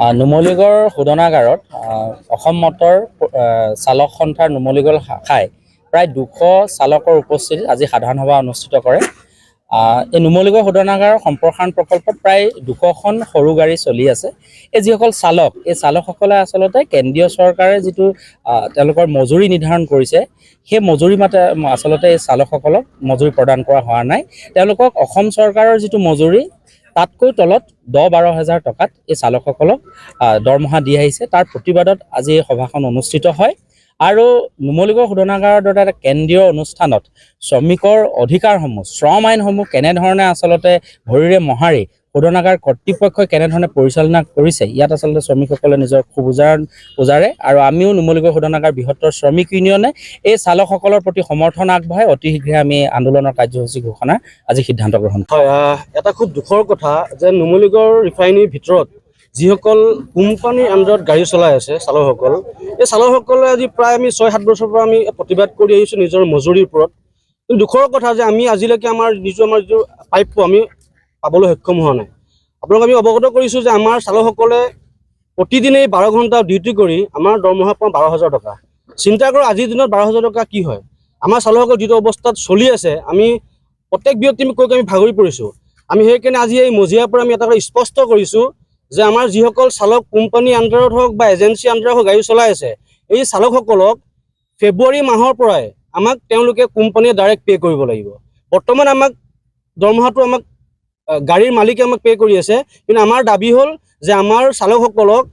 Numaligarh শোধনাগাৰত Assam motor চালক সন্থাৰ নুমলীগড় শাখাই প্ৰায় 200 চালকৰ উপস্থিতিত আজি সাধাৰণ সভা অনুষ্ঠিত কৰে। এই নুমলীগড় শোধনাগাৰৰ সম্প্ৰসাৰণ প্ৰকল্পত প্ৰায় 200খন সৰু গাড়ী চলি আছে। এই যিসকল চালক, এই চালকসকলে আচলতে কেন্দ্ৰীয় চৰকাৰে যিটো তেওঁলোকৰ মজুৰি নিৰ্ধাৰণ কৰিছে, সেই মজুৰি মতে আচলতে এই চালকসকলক মজুৰি প্ৰদান কৰা হোৱা নাই। তেওঁলোকক অসম চৰকাৰৰ যিটো মজুৰি তাতকৈ তলত 10-12 হাজাৰ টকাত এই চালকসকলক দৰমহা দি আহিছে। তাৰ প্ৰতিবাদত আজি এই সভাখন অনুষ্ঠিত হয়। আৰু নুমলীগড় শোধনাগাৰৰ দৰে এটা কেন্দ্ৰীয় অনুষ্ঠানত শ্ৰমিকৰ অধিকাৰসমূহ, শ্ৰম আইনসমূহ কেনেধৰণে আচলতে ভৰিৰে মহাৰি শোধনাগাৰ কৰ্তৃপক্ষই কেনেধৰণে পৰিচালনা কৰিছে, ইয়াত আচলতে শ্ৰমিকসকলে নিজৰ ক্ষোভ উজাৰে। আৰু আমিও নুমলীগড় শোধনাগাৰ বৃহত্তৰ শ্ৰমিক ইউনিয়নে এই চালকসকলৰ প্ৰতি সমৰ্থন আগবঢ়াই অতি শীঘ্ৰে আমি আন্দোলনৰ কাৰ্যসূচী ঘোষণাৰ আজি সিদ্ধান্ত গ্ৰহণ কৰিম। এটা খুব দুখৰ কথা যে নুমলীগড় ৰিফাইনেৰীৰ ভিতৰত যিসকল কোম্পানীৰ আণ্ডাৰত গাড়ী চলাই আছে চালকসকল, এই চালকসকলে আজি প্ৰায় আমি 6-7 বছৰৰ পৰা আমি প্ৰতিবাদ কৰি আহিছোঁ নিজৰ মজুৰিৰ ওপৰত। কিন্তু দুখৰ কথা যে আমি আজিলৈকে আমাৰ যিটো প্ৰাপ্য আমি পাবলৈ সক্ষম হোৱা নাই। আপোনালোক আমি অৱগত কৰিছোঁ যে আমাৰ চালকসকলে প্ৰতিদিনেই 12 ঘণ্টা ডিউটি কৰি আমাৰ দৰমহা পাওঁ 12,000 টকা। চিন্তা কৰক আজিৰ দিনত 12,000 টকা কি হয়। আমাৰ চালকসকল যিটো অৱস্থাত চলি আছে, আমি প্ৰত্যেক ব্যক্তি কৈ আমি ভাগৰি পৰিছোঁ। আমি সেইকাৰণে আজি এই মজিয়াৰ পৰা আমি এটা কথা স্পষ্ট কৰিছোঁ যে আমাৰ যিসকল চালক কোম্পানী আণ্ডাৰত হওক বা এজেঞ্চি আণ্ডাৰত হওক গাড়ী চলাই আছে, এই চালকসকলক ফেব্ৰুৱাৰী মাহৰ পৰাই আমাক তেওঁলোকে কোম্পানীয়ে ডাইৰেক্ট পে' কৰিব লাগিব। বৰ্তমান আমাক দৰমহাটো গাড়ীৰ মালিকে আমাক পে' কৰি আছে, কিন্তু আমাৰ দাবী হ'ল যে আমাৰ চালকসকলক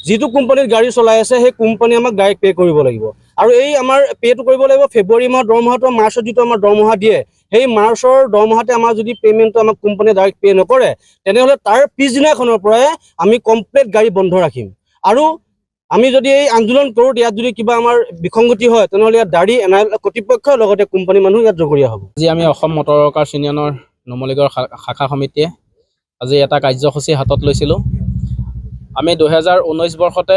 যিটো কোম্পানীত গাড়ী চলাই আছে সেই কোম্পানীয়ে আমাক ডাইৰেক্ট পে' কৰিব লাগিব। আৰু এই আমাৰ পে'টো কৰিব লাগিব ফেব্ৰুৱাৰী মাহৰ দৰমহাটো, মাৰ্চত যিটো আমাৰ দৰমহা দিয়ে সেই মাৰ্চৰ দৰমহাতে আমাৰ যদি পে'মেণ্টটো আমাক কোম্পানীয়ে ডাইৰেক্ট পে' নকৰে, তেনেহ'লে তাৰ পিছদিনাখনৰ পৰাই আমি কমপ্লিট গাড়ী বন্ধ ৰাখিম। আৰু আমি যদি এই আন্দোলন কৰোঁ, ইয়াত যদি কিবা আমাৰ বিসংগতি হয়, তেনেহ'লে ইয়াত দাড়ি এনআইএল কৰ্তৃপক্ষৰ লগতে কোম্পানী মানুহ ইয়াত জগৰীয়া হ'ব। আজি আমি অসম মটৰ ৱৰ্কাৰ্ছ ইউনিয়নৰ নুমলীগড় শাখা সমিতিয়ে আজি এটা কাৰ্যসূচী হাতত লৈছিলোঁ। আমি 2019 বৰ্ষতে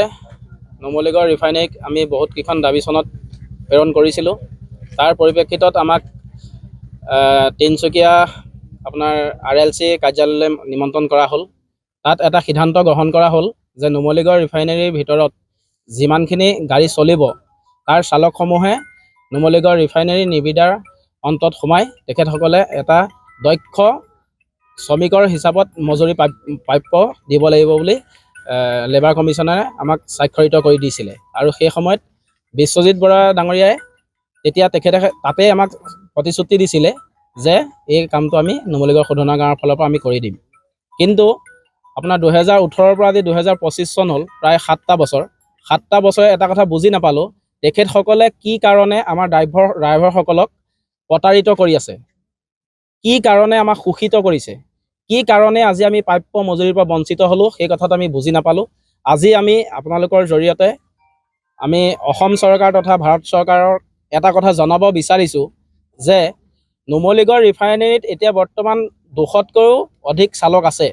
নুমলীগড় ৰিফাইনেৰীক আমি বহুতকেইখন দাবী চনত প্ৰেৰণ কৰিছিলোঁ। তাৰ পৰিপ্ৰেক্ষিতত আমাক তিনিচুকীয়া আপোনাৰ RLC কাৰ্যালয়লৈ নিমন্ত্ৰণ কৰা হ'ল। তাত এটা সিদ্ধান্ত গ্ৰহণ কৰা হ'ল যে নুমলীগড় ৰিফাইনেৰীৰ ভিতৰত যিমানখিনি গাড়ী চলিব, তাৰ চালকসমূহে নুমলীগড় ৰিফাইনেৰী নিবিদাৰ অন্তত সোমাই তেখেতসকলে এটা দক্ষ শ্ৰমিকৰ হিচাপত মজুৰি প্ৰাপ্য দিব লাগিব বুলি লেবাৰ কমিশ্যনাৰে আমাক স্বাক্ষৰিত কৰি দিছিলে। আৰু সেই সময়ত বিশ্বজিৎ বৰা ডাঙৰীয়াই তেতিয়া তেখেতে তাতে আমাক প্ৰতিশ্ৰুতি দিছিলে যে এই কামটো আমি নুমলীগড় শোধনাগাৰৰ ফালৰ পৰা আমি কৰি দিম। কিন্তু আপোনাৰ 2018 পৰা আজি 2025 চন হ'ল, প্ৰায় 7টা বছৰ। 7টা বছৰে এটা কথা বুজি নাপালোঁ, তেখেতসকলে কি কাৰণে আমাৰ ড্ৰাইভাৰসকলক প্ৰতাৰিত কৰি আছে, কি কাৰণে আমাক শোষিত কৰিছে, কি কাৰণে আজি আমি প্ৰাপ্য মজুৰিৰ পৰা বঞ্চিত হ'লোঁ, সেই কথাটো আমি বুজি নাপালোঁ। আজি আমি আপোনালোকৰ জৰিয়তে আমি অসম চৰকাৰ তথা ভাৰত চৰকাৰৰ এটা কথা জনাব বিচাৰিছোঁ যে নুমলীগড় ৰিফাইনেৰীত এতিয়া বৰ্তমান 200তকৈও অধিক চালক আছে,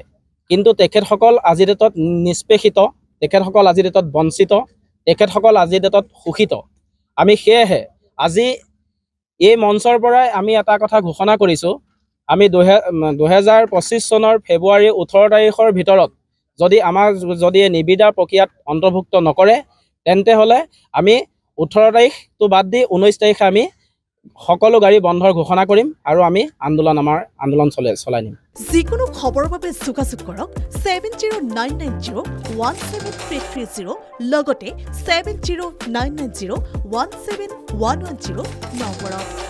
কিন্তু তেখেতসকল আজিৰ ডেটত নিষ্পেষিত, তেখেতসকল আজিৰ ডেটত বঞ্চিত, তেখেতসকল আজিৰ ডেটত শোষিত। আমি সেয়েহে আজি এই মঞ্চৰ পৰাই আমি এটা কথা ঘোষণা কৰিছোঁ, আমি 2025 চনৰ ফেব্ৰুৱাৰী 18 তাৰিখৰ ভিতৰত যদি নিবিদাৰ প্ৰক্ৰিয়াত অন্তৰ্ভুক্ত নকৰে, তেন্তে হ'লে আমি 18 তাৰিখটো বাদ দি 19 তাৰিখে আমি সকলো গাড়ী বন্ধৰ ঘোষণা কৰিম আৰু আমি আন্দোলন চলাই নিম। যিকোনো খবৰৰ বাবে যোগাযোগ কৰক 7099017330 লগতে 7099017110 নম্বৰত।